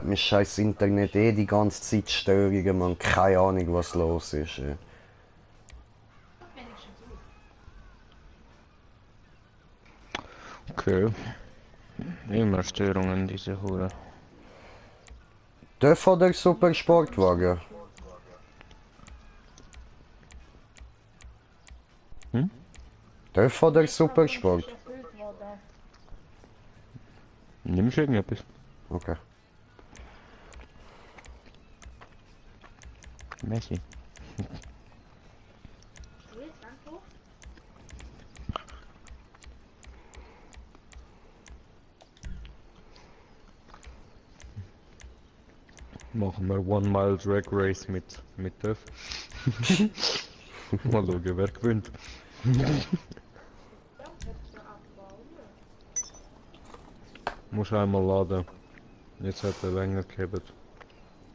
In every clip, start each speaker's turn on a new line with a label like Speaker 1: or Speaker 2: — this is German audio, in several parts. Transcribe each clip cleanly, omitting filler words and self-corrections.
Speaker 1: mein scheiß Internet die ganze Zeit Störungen, man. Keine Ahnung, was los ist.
Speaker 2: Okay. Immer Störungen, diese Hure.
Speaker 1: Dörfer oder Super Sportwagen?
Speaker 2: Hm?
Speaker 1: Dörfer oder Super Sport?
Speaker 2: Nimmst du irgendetwas?
Speaker 1: Okay.
Speaker 2: Messi. Machen wir One Mile Drag Race mit Döff. Mal schauen, wer gewinnt. Muss einmal laden. Jetzt hat er länger gehabt.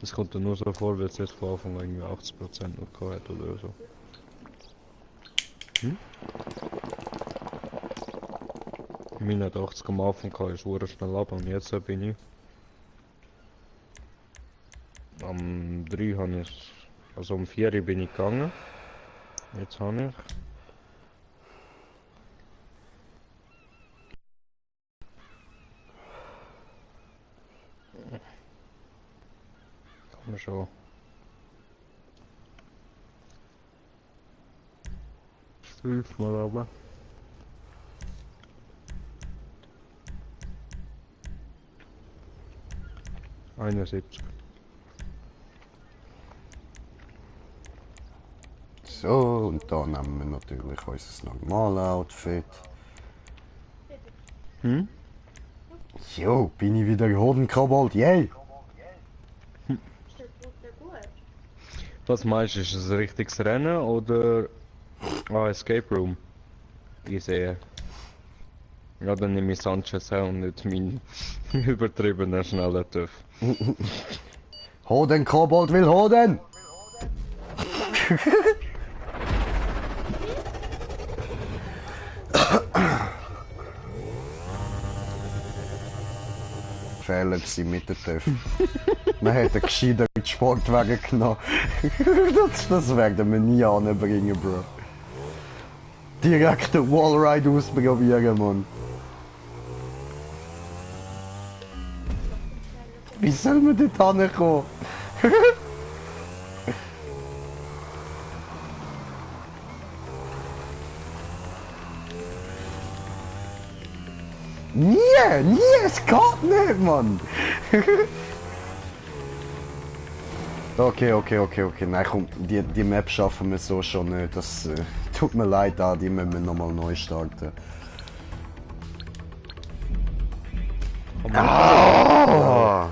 Speaker 2: Es kommt dann nur so vor, weil es jetzt von Anfang an irgendwie 80% noch gehabt hat oder so. Hm? Meine hat 80 am Anfang gehabt, ist sehr schnell ab und jetzt bin ich. Am 3 habe ich, also um 4 bin ich gegangen. Jetzt habe ich. Kann man schon. Fünfmal aber. Einundsiebzig.
Speaker 1: So, und da nehmen wir natürlich unser normales Outfit.
Speaker 2: Hm?
Speaker 1: Jo, bin ich wieder Hodenkobold, yay!
Speaker 2: Was meinst du, ist es ein richtiges Rennen oder Escape Room? Ich sehe. Ja, dann nehme ich Sanchez auch und nicht meinen übertriebenen schneller TÜV.
Speaker 1: Hodenkobold will Hoden! Fehler gewesen mit der TÜV. Man hätte einen gescheiteren Sportwagen genommen. das werden wir nie anbringen, Bro. Direkt den Wallride ausprobieren, Mann. Wie soll man dort hinkommen? Nie, es geht nicht, Mann. Okay. Nein, komm, die Map schaffen wir so schon nicht. Das tut mir leid, die müssen wir nochmal neu starten. Ah!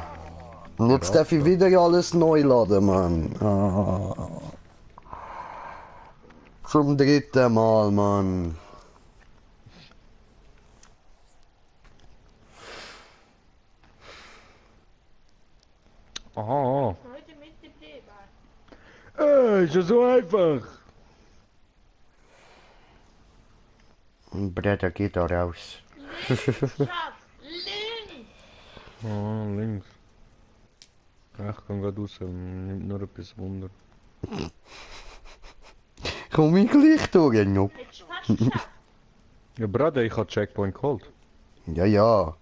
Speaker 1: Und jetzt darf ich wieder alles neu laden, Mann. Ah. Zum dritten Mal, Mann.
Speaker 2: Aha. Ist ja so einfach.
Speaker 1: Bruder, geht da raus.
Speaker 2: Ah, links. Ach, ich kann gerade raus, nimmt nur etwas Wunder.
Speaker 1: Komm ich gleich durch, Nob.
Speaker 2: Ja, Bruder, ich habe Checkpoint geholt.
Speaker 1: Ja.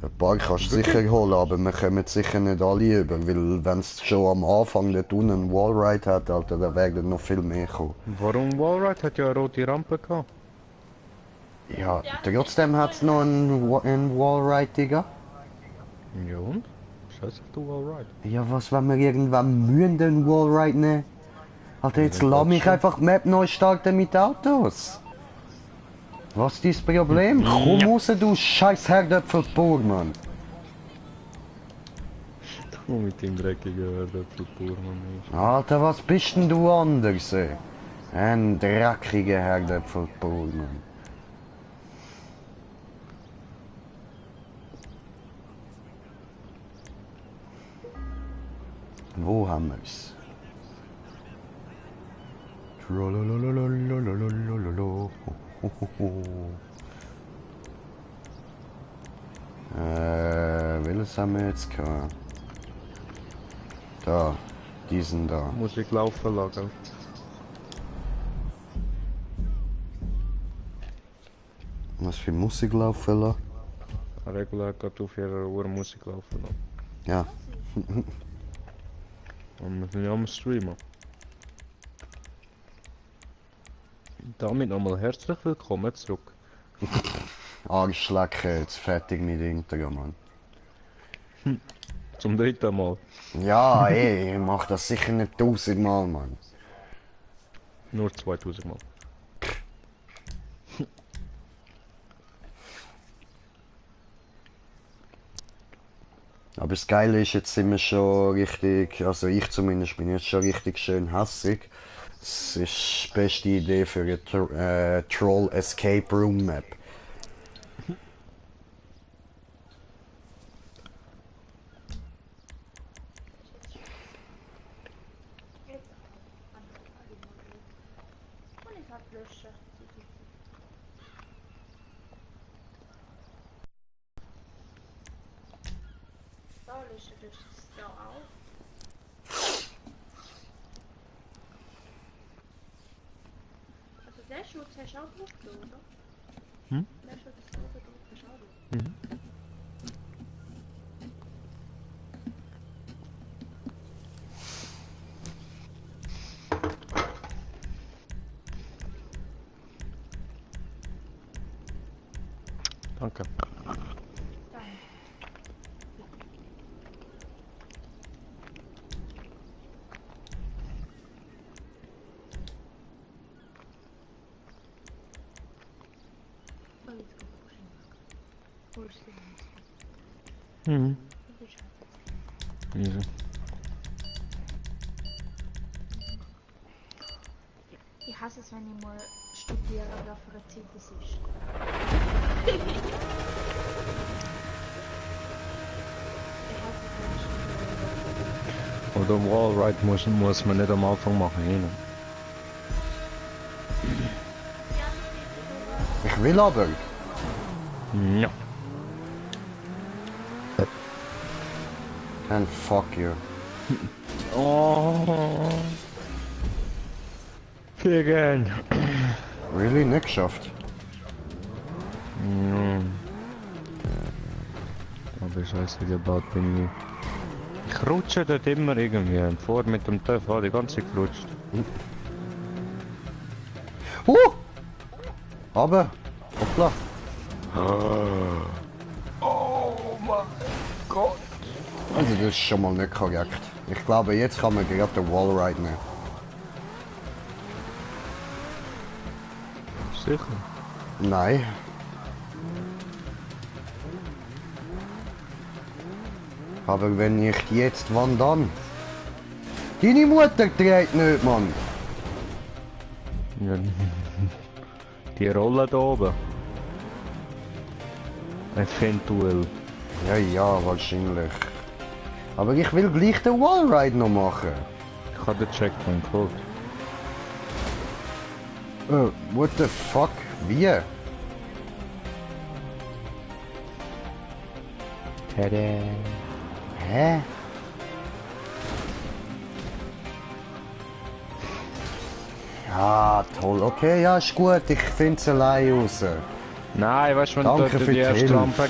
Speaker 1: Ein paar kannst du sicher holen, aber wir kommen sicher nicht alle über, weil wenn es schon am Anfang dort unten einen Wallride hat, Alter, dann werden noch viel mehr kommen.
Speaker 2: Warum Wallride hat ja eine rote Rampe gehabt?
Speaker 1: Ja, trotzdem hat es noch einen Wallride, Digga.
Speaker 2: Ja und? Scheiß auf den Wallride.
Speaker 1: Ja, was, wenn wir irgendwann mühen den Wallride nehmen? Alter, jetzt
Speaker 2: Ja,
Speaker 1: lass mich
Speaker 2: schon.
Speaker 1: einfach die Map neu starten mit Autos. Was ist dein Problem? Komm raus, du scheiß Herdöpfelbauer, Mann.
Speaker 2: Du mit dem dreckigen Herdöpfelpur, Mann.
Speaker 1: Alter, was bist denn du anders, ey? Ein dreckiger Herdöpfelbauer, Mann. Wo haben wir's? welches haben wir jetzt gehabt? Da, diesen da.
Speaker 2: Musik laufen lassen.
Speaker 1: Was für Musik laufen lassen?
Speaker 2: Regulär geht auf ihrer Uhr Musik laufen lassen.
Speaker 1: Ja.
Speaker 2: Und wir sind ja am Streamen. Damit nochmal herzlich willkommen zurück.
Speaker 1: Arschlecken, jetzt fertig mit Intro, Mann.
Speaker 2: Zum dritten Mal.
Speaker 1: Ja, ey, ich mach das sicher nicht 1000 Mal, Mann.
Speaker 2: Nur 2000 Mal.
Speaker 1: Aber das Geile ist, jetzt sind wir schon richtig, also ich zumindest bin jetzt schon richtig schön hässig. Es ist die beste Idee für eine Troll Escape Room Map.
Speaker 3: Der Schutz hast du auch drauf, oder?
Speaker 2: Hm?
Speaker 3: Der Schutz ist oben drauf, hast du auch drauf.
Speaker 2: Mhm. Danke. Mhm. Easy.
Speaker 3: Ich hasse es, wenn ich mal studiere, was für eine Zeit es ist. Ich hasse es, wenn ich studiere.
Speaker 2: Oder Wallride muss man nicht am Anfang machen. Hin.
Speaker 1: Ich will aber.
Speaker 2: Ja.
Speaker 1: And fuck you.
Speaker 2: Oh. Again.
Speaker 1: Really? Nicht geschafft.
Speaker 2: Ja. Aber scheiße gebaut bin ich. Ich rutsche dort immer irgendwie. Und vor mit dem TÜV war die ganze Zeit gerutscht.
Speaker 1: Aber, hoppla.
Speaker 2: Oh mein Gott.
Speaker 1: Also das ist schon mal nicht korrekt. Ich glaube, jetzt kann man gerade den Wallride nehmen.
Speaker 2: Sicher.
Speaker 1: Nein. Aber wenn nicht jetzt, wann dann? Deine Mutter dreht nicht, Mann.
Speaker 2: Ja. Die Rolle da oben. Eventuell.
Speaker 1: Ja, ja, wahrscheinlich. Aber ich will gleich den Wallride noch machen.
Speaker 2: Ich habe den Checkpoint geholt.
Speaker 1: What the fuck? Wie?
Speaker 2: Tada.
Speaker 1: Hä? Ja, toll. Okay, ja, ist gut. Ich finde es allein raus.
Speaker 2: Nein, weißt du, wenn
Speaker 1: Danke
Speaker 2: du
Speaker 1: für
Speaker 2: die
Speaker 1: die
Speaker 2: erste
Speaker 1: Hilfe.
Speaker 2: Lampe...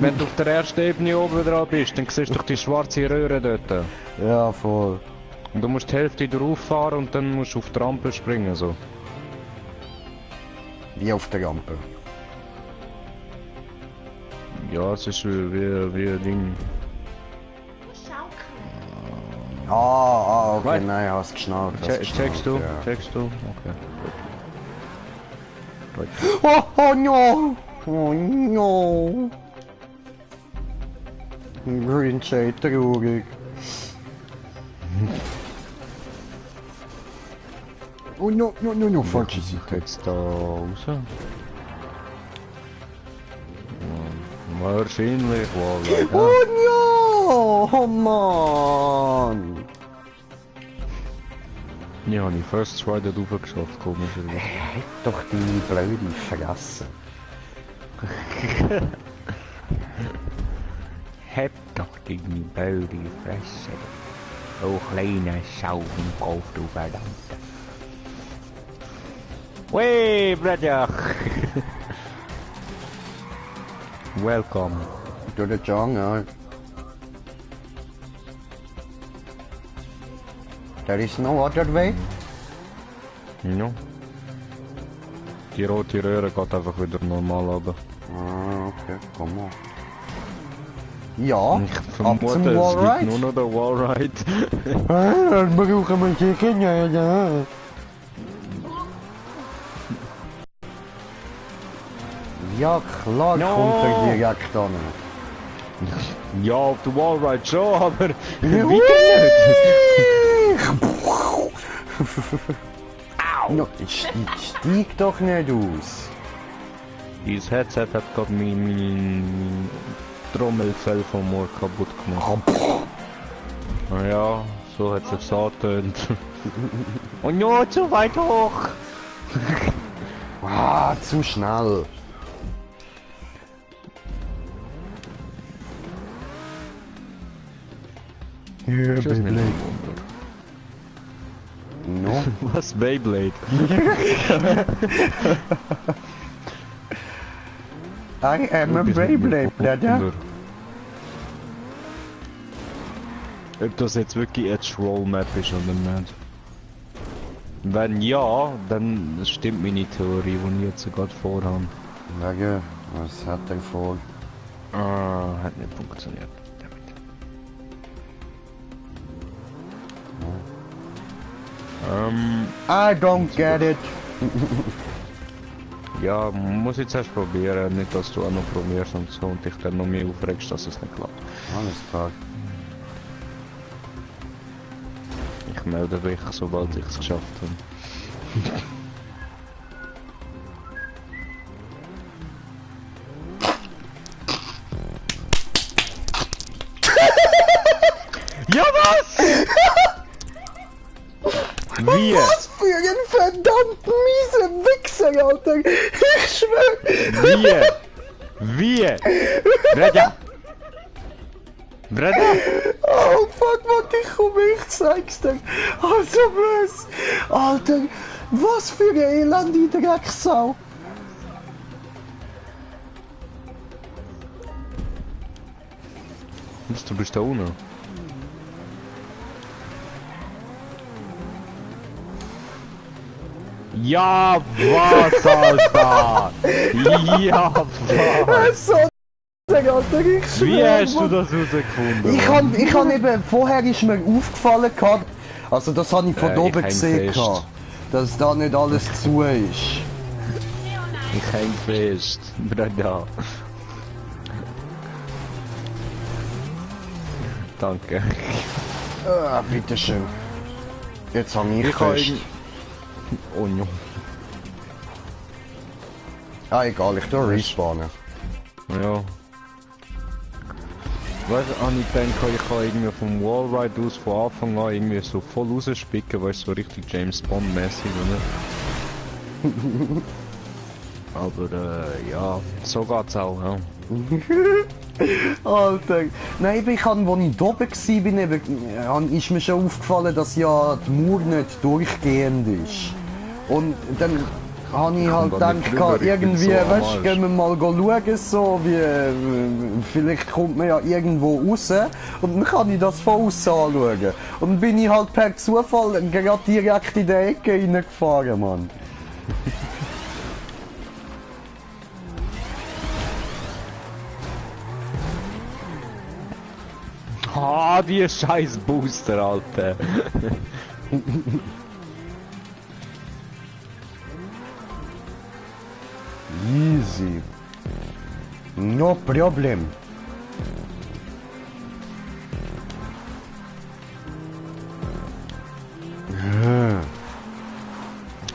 Speaker 2: Wenn du auf der ersten Ebene oben dran bist, dann siehst du doch die schwarze Röhre dort.
Speaker 1: Ja, voll.
Speaker 2: Und du musst die Hälfte drauf fahren und dann musst du auf die Rampe springen, so.
Speaker 1: Wie auf der Rampe.
Speaker 2: Ja, es ist wie ein Ding.
Speaker 3: Schaukeln.
Speaker 1: Okay,
Speaker 2: Wait.
Speaker 1: nein, hast geschnallt.
Speaker 2: Checkst du?
Speaker 1: Ja.
Speaker 2: Checkst du? Okay. Gut.
Speaker 1: Oh no! Oh no! Green Shade traurig. Oh no, falsche Seite.
Speaker 2: Jetzt da raus. Wahrscheinlich, Wallride.
Speaker 1: Oh no! Oh Mann!
Speaker 2: Ja, habe ich First Try dort raufgeschafft, komischerweise.
Speaker 1: Halt doch deine blöde Fresse.
Speaker 2: Heb doch die blöde Fresse. Oh kleine Sau im Kopf, du verdammte. Wee, brother! Welcome.
Speaker 1: To the jungle. There is no other way?
Speaker 2: Ja. Die rote Röhre geht einfach wieder normal runter.
Speaker 1: Ah, okay, komm mal. Ja,
Speaker 2: Ich
Speaker 1: ab
Speaker 2: vermute,
Speaker 1: zum
Speaker 2: es gibt
Speaker 1: Wallride.
Speaker 2: nur noch den Wallride.
Speaker 1: Das brauchen wir sicher nicht. Ja, klar
Speaker 2: No.
Speaker 1: kommt er direkt an.
Speaker 2: Ja, auf den Wallride schon, aber weiter
Speaker 1: Hui!
Speaker 2: nicht.
Speaker 1: No, steig doch nicht aus.
Speaker 2: Dieses Headset hat gerade mein Trommelfell vom Ohr kaputt gemacht. Naja, so hat es angetönt. Und ja, zu weit hoch!
Speaker 1: Ah, zu schnell. Ja,
Speaker 2: Ist das nicht
Speaker 1: Beyblade.
Speaker 2: ein Wunder?
Speaker 1: No.
Speaker 2: Was, Beyblade?
Speaker 1: I am a Beyblade, Blätter.
Speaker 2: Ob das jetzt wirklich Edge Roll Map ist oder nicht. Wenn ja, dann stimmt meine Theorie, die ich jetzt gerade vorhabe.
Speaker 1: Wege, was hat er vor?
Speaker 2: Ah, hat nicht funktioniert.
Speaker 1: I don't get it.
Speaker 2: Ja, muss ich zuerst probieren, nicht dass du auch noch probierst und so und dich dann noch mehr aufregst, dass es nicht klappt.
Speaker 1: Alles klar.
Speaker 2: Ich melde mich, sobald ich es geschafft habe. Ja, was? Wie?
Speaker 1: Was für ein verdammt mieser Wichser, Alter! Ich schwör!
Speaker 2: Wie? Breda! Breda!
Speaker 1: Oh fuck, warte, ich komme, ich zeig's dir! Also was? Alter, was für eine elende Drecksau!
Speaker 2: Was, du bist da unten? Ja, was, Alter! Ja, was?
Speaker 1: So, Alter, ich schwör!
Speaker 2: Wie hast du
Speaker 1: Mann.
Speaker 2: das herausgefunden?
Speaker 1: Ich hab eben, vorher ist mir aufgefallen gehabt, also das habe ich von
Speaker 2: Ich
Speaker 1: oben
Speaker 2: häng
Speaker 1: gesehen
Speaker 2: fest.
Speaker 1: gehabt, dass da nicht alles zu ist.
Speaker 2: Ich häng fest, Breda. Danke.
Speaker 1: Ah, bitteschön. Jetzt hab ich
Speaker 2: kann
Speaker 1: fest.
Speaker 2: Oh no.
Speaker 1: Ah, egal, ich tue respawnen.
Speaker 2: Ja. Weißt du, ich denke, ich kann irgendwie vom Wallride aus von Anfang an irgendwie so voll rausspicken, weißt du, so richtig James Bond mäßig, oder? Aber ja, so geht's auch, ja.
Speaker 1: Alter, nein, ich habe, als ich da oben war, ist mir schon aufgefallen, dass ja die Mauer nicht durchgehend ist. Und dann habe ich halt
Speaker 2: da nicht
Speaker 1: gedacht,
Speaker 2: drüber, ich bin
Speaker 1: irgendwie,
Speaker 2: so am
Speaker 1: weißt du,
Speaker 2: Arsch.
Speaker 1: gehen wir mal schauen, so wie, vielleicht kommt man ja irgendwo raus und dann kann ich das von außen anschauen. Und dann bin ich halt per Zufall gerade direkt in die Ecke reingefahren, Mann.
Speaker 2: Ah, die scheiß Booster, Alter.
Speaker 1: Easy. No problem.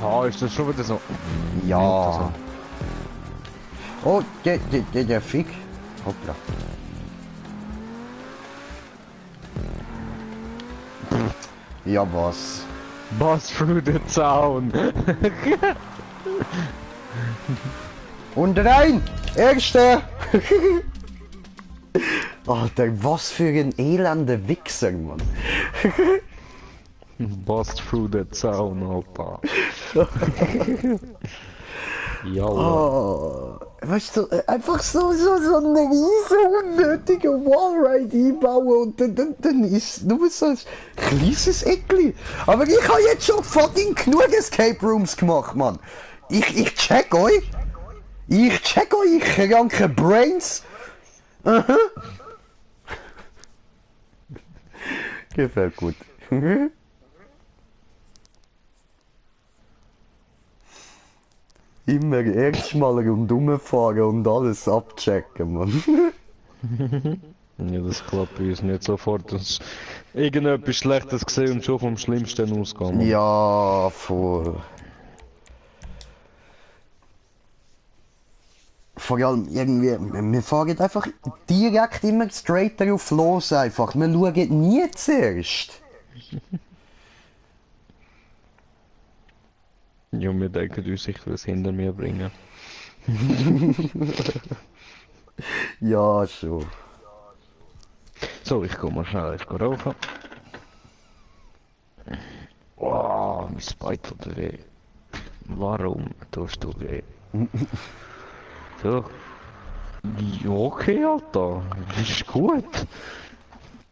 Speaker 2: Ah, ist das schon wieder so?
Speaker 1: Ja. Oh, der Fick. Hoppla. Ja, was?
Speaker 2: Bust through the town.
Speaker 1: Und rein! Erster! Alter, was für ein elender Wichser, Mann.
Speaker 2: Bust through the Zaun, Alter. Ja,
Speaker 1: Weißt du, einfach so eine riesen unnötige Wallride einbauen und dann ist nur so ein kleines Eckli. Aber ich habe jetzt schon fucking genug Escape Rooms gemacht, Mann. Ich check euch. Ich check euch, kranke Brains. Aha. Gefällt gut. Immer erstmal rundum fahren und alles abchecken, Mann.
Speaker 2: ja, das klappt bei uns nicht sofort. Dass irgendetwas Schlechtes gesehen und schon vom Schlimmsten ausgehen. Mann.
Speaker 1: Ja, voll. Vor allem irgendwie, wir fahren einfach direkt immer straight darauf los einfach. Wir schauen nie zuerst.
Speaker 2: Ja, wir denken uns sicher was hinter mir bringen.
Speaker 1: Ja, schon.
Speaker 2: So, ich komme mal schnell jetzt rauchen. Wow, mein Bein tut weh. Warum tust du weh? So. Ja, okay, Alter. Das ist gut.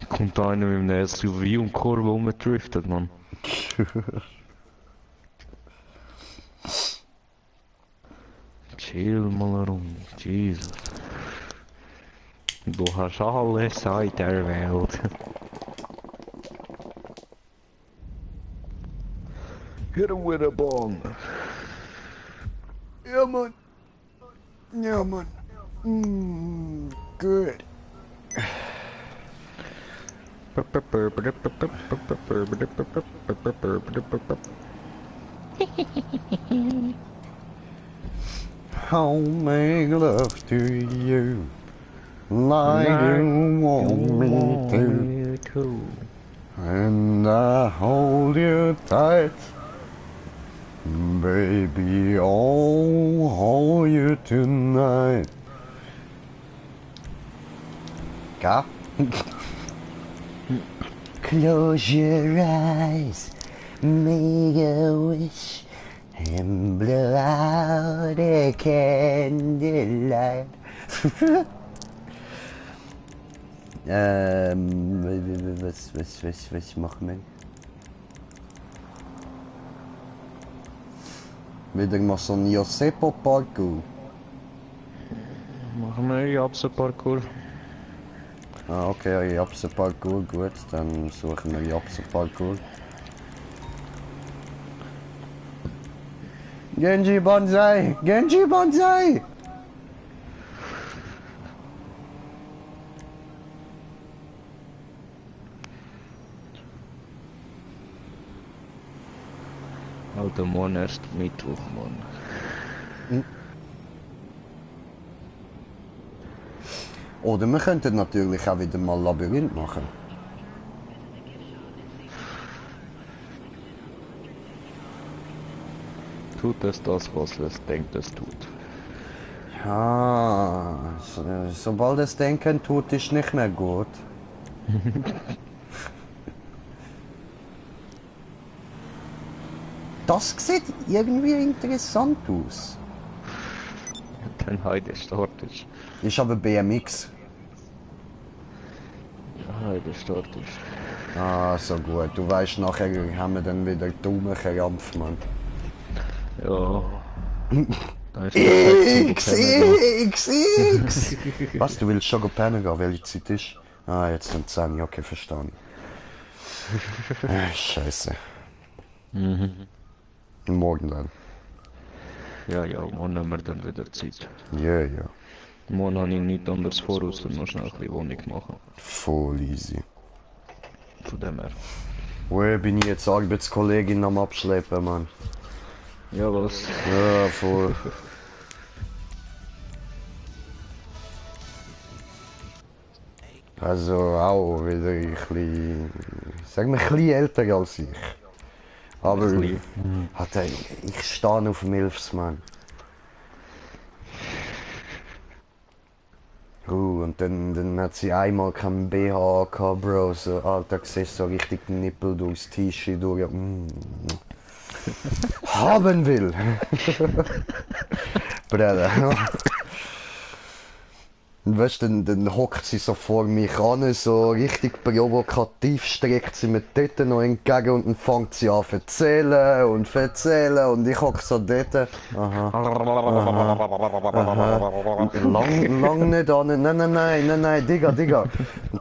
Speaker 2: Kommt einer mit einem SUV und Kurve rumgedriftet, Mann. Chill mal rum, Jesus. Du hast alles Zeit der Welt. Hit him with a bomb.
Speaker 1: Ja, Mann. Ja, Mann. Good. I'll make love to you like you want me to, and I hold you tight, baby. I'll hold you tonight. Ga? Close your eyes, make a wish, and blow out a candlelight. Was machen wir? Wieder mal so ein Josepo-Parkour.
Speaker 2: Machen wir Japse-Parkour.
Speaker 1: Ah, okay, Japse-Parkour, gut, dann suchen wir Japse-Parkour. Genji Bonsai! Genji Bonsai!
Speaker 2: Alter, morgen erst Mittwoch, Mann.
Speaker 1: Oder wir könnten natürlich auch wieder mal Labyrinth machen.
Speaker 2: Tut es das, was es denkt, es tut.
Speaker 1: Ja, sobald es denken tut, ist nicht mehr gut. Das sieht irgendwie interessant aus.
Speaker 2: Dann heute startest.
Speaker 1: Ist aber BMX.
Speaker 2: Ja, heute startest.
Speaker 1: Ah, so gut. Du weißt, nachher haben wir dann wieder Daumenkrampf, Mann.
Speaker 2: Ja. Dann ist perfekt zum
Speaker 1: X! Was, du willst schon pennen gehen? Welche Zeit ist? Ah, jetzt sind 10. Okay, verstanden. Scheiße. Morgen dann.
Speaker 2: Ja, morgen haben wir dann wieder Zeit.
Speaker 1: Ja, ja.
Speaker 2: Morgen habe ich nichts anderes vor, außer noch schnell ein bisschen Wohnung machen.
Speaker 1: Voll easy.
Speaker 2: Von dem her.
Speaker 1: Woher bin ich jetzt Arbeitskollegin am Abschleppen, Mann?
Speaker 2: Ja, was?
Speaker 1: Ja, voll. Also auch wieder ein bisschen, sag mal, ein bisschen älter als ich. Aber Alter, ich stehe auf Milfs, Mann. Und dann hat sie einmal kein BH gehabt, Bro. So, Alter, siehst so richtig den Nippel durchs T-Shirt durch. Haben will! Bruder. Und weißt du, dann hockt sie so vor mich an, so richtig provokativ, streckt sie mir dort noch entgegen und dann fängt sie an zu erzählen und ich hock so dort. Aha. Lang nicht an. Nein, Digga.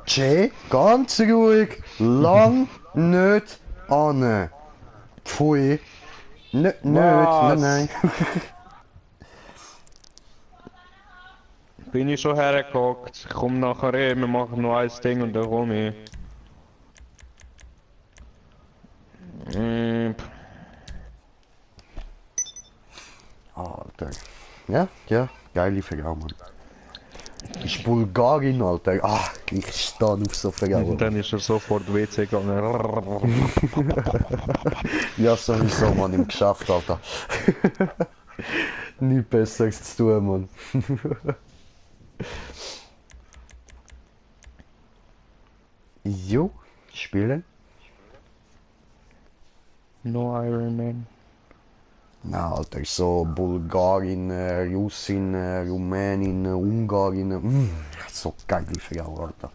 Speaker 1: Jay, ganz ruhig. Lang nicht an. Pfui. Nicht, nein.
Speaker 2: Bin ich schon hergehockt, ich komm nachher wir machen nur ein Ding und dann komm ich.
Speaker 1: Alter. Ja, geile Frau, Mann. Ist Bulgarin, Alter. Ah, ich stehe auf so Frauen.
Speaker 2: Und dann ist er sofort WC gegangen.
Speaker 1: Ja, sowieso, Mann, im Geschäft, Alter. Nichts Besseres zu tun, Mann. Jo, spielen?
Speaker 2: No Iron Man.
Speaker 1: Na, Alter, so Bulgarin, Russin, Rumänin, Ungarin. So geile Frau, Alter.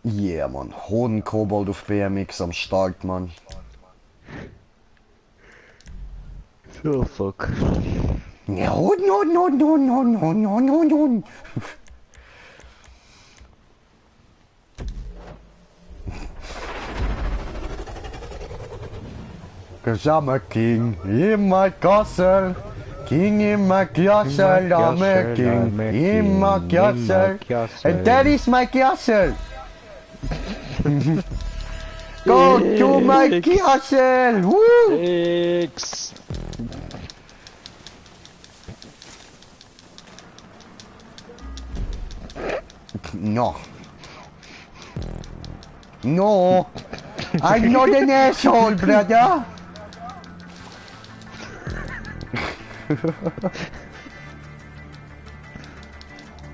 Speaker 1: Yeah, Mann. Hohen Kobold auf BMX am Start, Mann.
Speaker 2: Oh fuck.
Speaker 1: Ja, no. Cause I'm a king in my castle. King in my castle, I'm a king in my castle. And that is my castle. Go to my castle! Woo!
Speaker 2: X.
Speaker 1: No. I'm not an asshole, brother.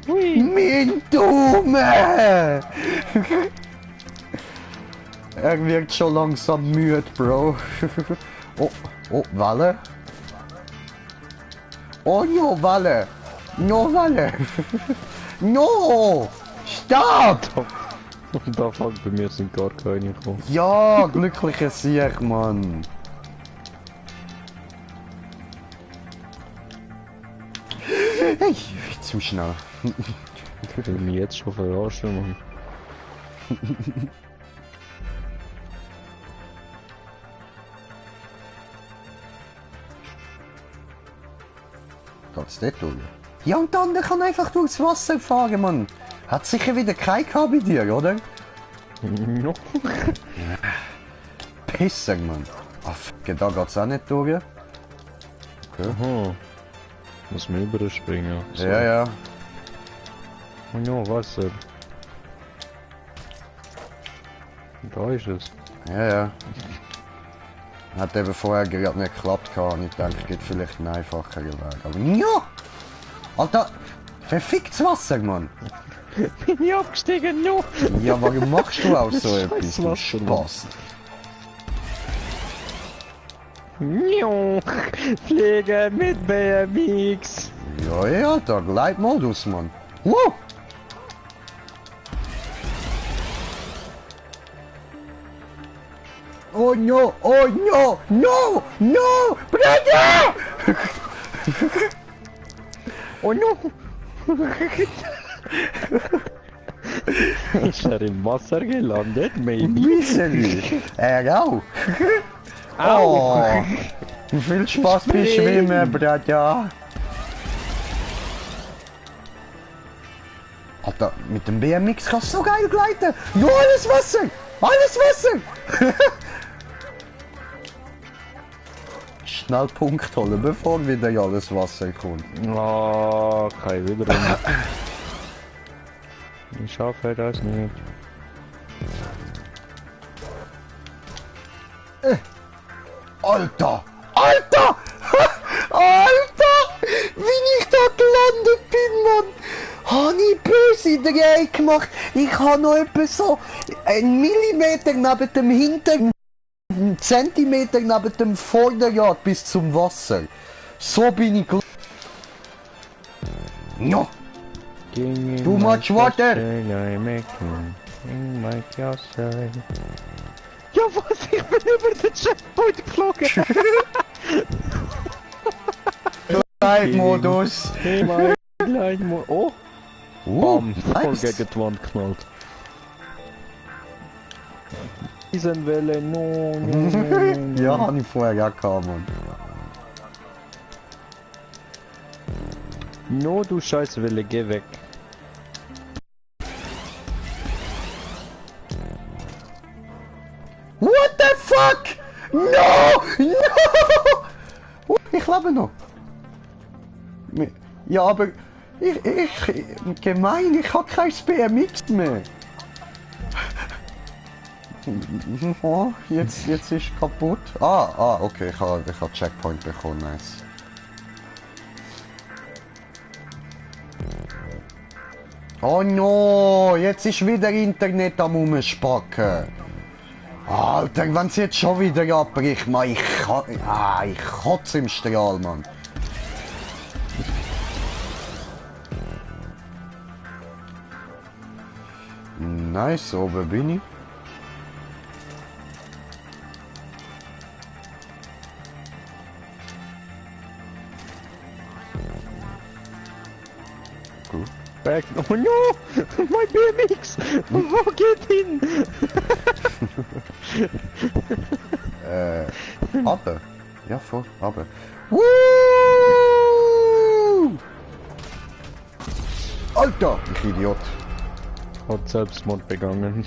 Speaker 1: Min Dumme! Wirkt schon langsam müde, Bro. Oh, Walle. Oh, no, Walle. No, Walle. No! Stop!
Speaker 2: Da fuck, bei mir sind gar keine gekommen.
Speaker 1: Ja, glücklicher Sieg, Mann. Hey, zu schnell.
Speaker 2: Ich will mich jetzt schon verarschen, Mann.
Speaker 1: Geht's dort durch? Ja, und dann kann einfach durchs Wasser fahren, Mann. Hat sicher wieder keinen gehabt bei dir, oder?
Speaker 2: No.
Speaker 1: Pisser, Mann. Ah, fuck, da geht's auch nicht durch.
Speaker 2: Aha. Muss man überspringen. So.
Speaker 1: Ja.
Speaker 2: Oh ja, Wasser. Da ist es.
Speaker 1: Ja. Hat eben vorher gerade nicht geklappt gehabt und ich denke, es gibt vielleicht einen einfacheren Weg. Aber ja! Alter, verficktes Wasser, Mann!
Speaker 2: Bin ich abgestiegen, no!
Speaker 1: Ja, warum machst du auch so
Speaker 2: Scheiß
Speaker 1: etwas, du
Speaker 2: Wasser,
Speaker 1: Spaß?
Speaker 2: No. Fliegen mit BMX!
Speaker 1: Ja, da Gleitmodus, Mann. Wow! Oh no! No! Brother!
Speaker 2: Oh no! Ist er im Wasser gelandet, maybe?
Speaker 1: Miserlich! Auch! Oh! Viel Spaß beim Schwimmen, Brother! Alter, mit dem BMX kannst du so geil gleiten! Nur alles Wasser! Alles Wasser! Schnell Punkt holen, bevor wieder alles Wasser kommt.
Speaker 2: Oh, kein Wiederum. Ich schaffe das nicht.
Speaker 1: Alter! Alter! Alter! Wie gelandet bin, Mann! Habe ich böse Dreh gemacht. Ich habe noch etwa so einen Millimeter neben dem Hintern, einen Zentimeter neben dem Vorderrad bis zum Wasser. So bin ich no. Too much water!
Speaker 2: Ja was, ich bin über den Checkpoint geflogen!
Speaker 1: Glide-Modus!
Speaker 2: Mein Glide-Modus. Oh! Bam! Voll
Speaker 1: nice.
Speaker 2: gegen die Wand geknallt. Eisenwelle, no.
Speaker 1: Ja, habe ich vorher auch gehabt, Mann.
Speaker 2: No, du Scheißwelle, geh weg.
Speaker 1: What the fuck? No! No! Ich lebe noch. Ja, aber gemein, ich habe kein BMX mehr. Oh, jetzt ist kaputt. Okay, ich habe Checkpoint bekommen, nice. Oh no, jetzt ist wieder Internet am Umspacken. Alter, wenn es jetzt schon wieder abbricht, Mann, ich kotze im Strahl, Mann. Nice, oben bin ich. Gut.
Speaker 2: Back. Oh no! Mein BMX! Wo geht hin?
Speaker 1: Runter. Ja, voll, runter. Woo! Alter, ich Idiot.
Speaker 2: Hat Selbstmord begangen.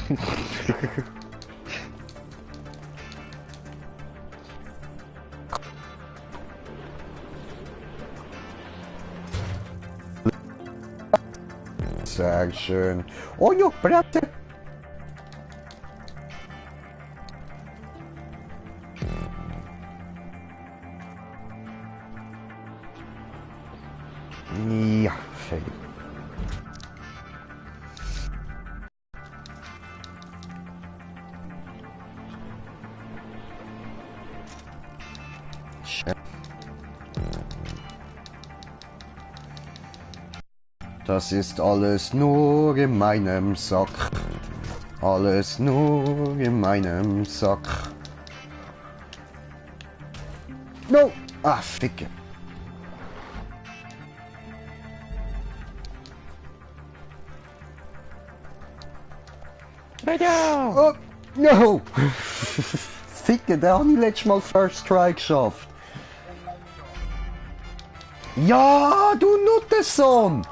Speaker 1: Sehr schön. Oh ja, Bratte. Ja, fertig. Das ist alles nur in meinem Sack. Alles nur in meinem Sack. No! Ah, Ficke. Oh, no! Ficke, der habe ich letztes Mal First Try geschafft. Ja, du Nuttensohn!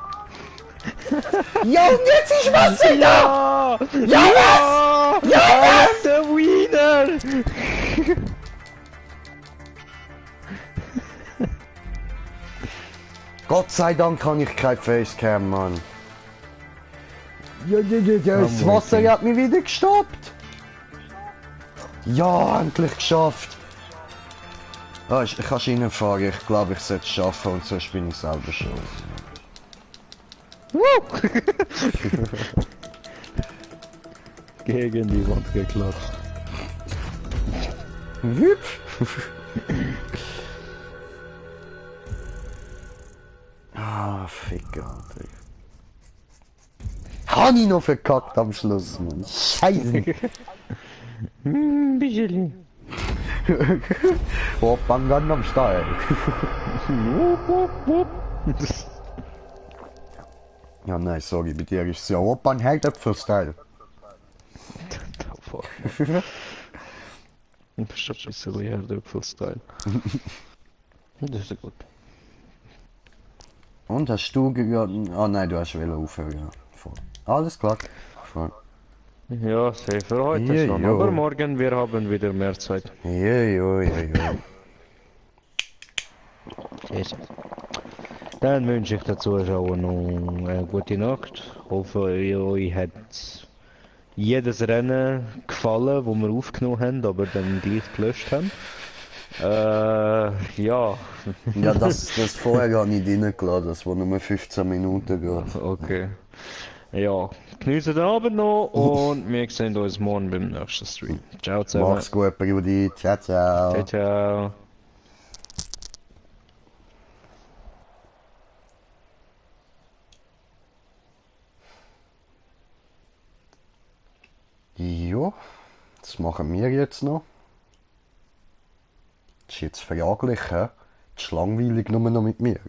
Speaker 1: Ja, und jetzt ist Wasser da! Ja, was? Ja, was?
Speaker 2: Der Wiener!
Speaker 1: Gott sei Dank kann ich kein Facecam, Mann. Ja, das Wasser hat mich wieder gestoppt. Ja, endlich geschafft. Ich kann reinfahren, ich glaube, ich sollte es schaffen und sonst bin ich selber schuld.
Speaker 2: Gegen die Wand geklatscht.
Speaker 1: Hüpf. Ficke, Alter. Habe ich noch verkackt am Schluss, Mann. Scheiße.
Speaker 2: Bijeli.
Speaker 1: Oppan Gangnam Style. Ja, nein, sorry, bei dir ist es ja Oppan Herdöpfel-Style.
Speaker 2: Ich bist ein bisschen Herdöpfel-Style. Das ist ja gut.
Speaker 1: Und hast du gerade... Ah nein, du hast aufhören, ja. Voll. Alles klar. Voll.
Speaker 2: Ja, safe für heute
Speaker 1: Ja,
Speaker 2: schon.
Speaker 1: ja.
Speaker 2: Aber morgen, wir haben wieder mehr Zeit.
Speaker 1: Ja.
Speaker 2: Yes. Dann wünsche ich den Zuschauern noch eine gute Nacht. Hoffe, euch hat jedes Rennen gefallen, das wir aufgenommen haben, aber dann gleich gelöscht haben. Ja.
Speaker 1: Ja, das vorher habe ich reingeladen, das wo nur 15 Minuten geht.
Speaker 2: Okay. Ja, geniessen den Abend noch und wir sehen uns morgen beim nächsten Stream. Ciao zusammen.
Speaker 1: Mach's gut, Brudi. Ciao,
Speaker 2: Ciao,
Speaker 1: ciao.
Speaker 2: ciao.
Speaker 1: Jo, das machen wir jetzt noch. Das ist jetzt fraglich, hä? Das ist langweilig nur noch mit mir.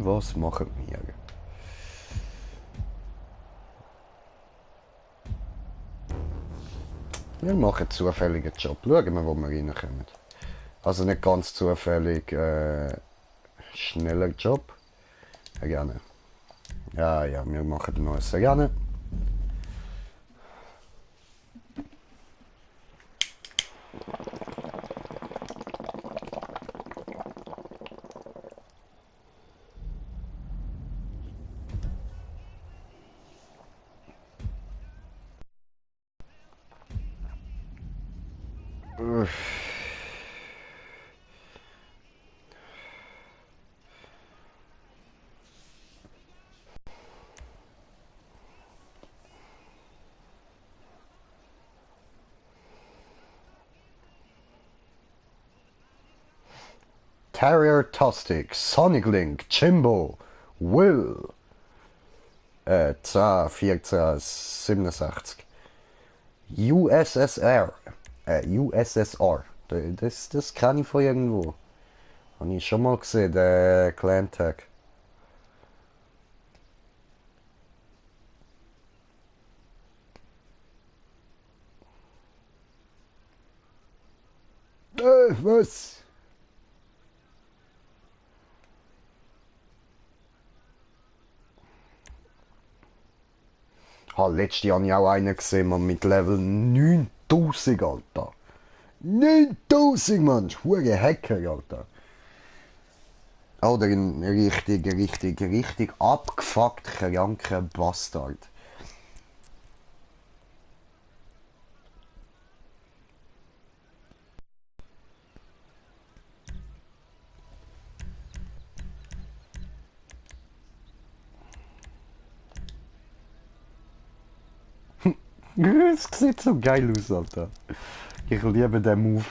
Speaker 1: Was machen wir? Wir machen einen zufälligen Job. Schauen wir, wo wir reinkommen. Also nicht ganz zufällig, schneller Job. Gerne. Ja, ja, wir machen den neuesten gerne. Terrier Tostic, Sonic Link, Jimbo, Will, 10, 14, 67. USSR, USSR, das kann ich von irgendwo. Habe ich schon mal gesehen, der Clan Tag. Was? Letztes Jahr habe ich auch einen gesehen, man, mit Level 9000, Alter. 9000, Mann, hure Hacker, Alter. Oder ein richtig abgefuckt kranker Bastard. Es sieht so geil aus, Alter. Ich liebe den Move.